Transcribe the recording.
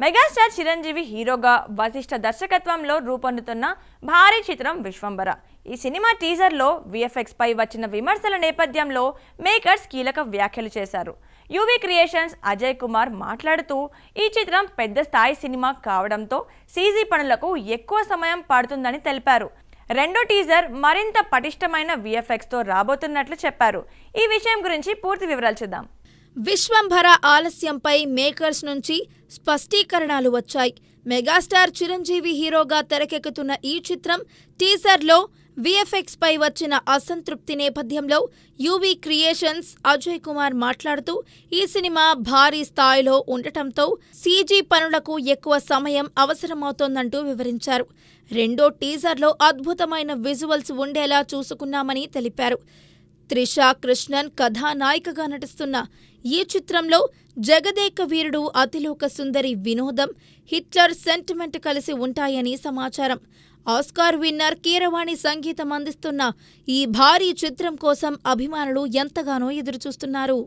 Megastar Chiranjeevi హీరోగా వశిష్ఠ దర్శకత్వంలో రూపొందుతున్న భారీ చిత్రం విశ్వంబర. ఈ సినిమా టీజర్లో విఎఫ్ఎక్స్ పై వచ్చిన విమర్శల నేపథ్యంలో మేకర్స్ కీలక వ్యాఖ్యలు చేశారు. యువి క్రియేషన్స్ అజయ్ కుమార్ మాట్లాడుతూ ఈ చిత్రం పెద్ద స్థాయి సినిమా కావడంతో సీజీ పనులకు ఎక్కువ సమయం పడుతుందని తెలిపారు. రెండో టీజర్ మరింత పటిష్టమైన విఎఫ్ఎక్స్తో రాబోతున్నట్లు చెప్పారు. ఈ విషయం గురించి పూర్తి వివరాలు చూద్దాం. విశ్వంభర ఆలస్యంపై మేకర్స్ నుంచి స్పష్టీకరణలు వచ్చాయి. మెగాస్టార్ చిరంజీవి హీరోగా తెరకెక్కుతున్న ఈ చిత్రం టీజర్లో విఎఫ్ఎక్స్ పై వచ్చిన అసంతృప్తి నేపథ్యంలో యువి క్రియేషన్స్ అజయ్ కుమార్ మాట్లాడుతూ ఈ సినిమా భారీ స్థాయిలో ఉండటంతో సీజీ పనులకు ఎక్కువ సమయం అవసరమవుతోందంటూ వివరించారు. రెండో టీజర్లో అద్భుతమైన విజువల్స్ ఉండేలా చూసుకున్నామని తెలిపారు. త్రిష కృష్ణన్ కథానాయికగా నటిస్తున్న ఈ చిత్రంలో జగదేక వీరుడు అతిలోక సుందరి వినోదం, హిట్లర్ సెంటిమెంట్ కలిసి ఉంటాయని సమాచారం. ఆస్కార్ విన్నర్ కీరవాణి సంగీతం అందిస్తున్న ఈ భారీ చిత్రం కోసం అభిమానులు ఎంతగానో ఎదురుచూస్తున్నారు.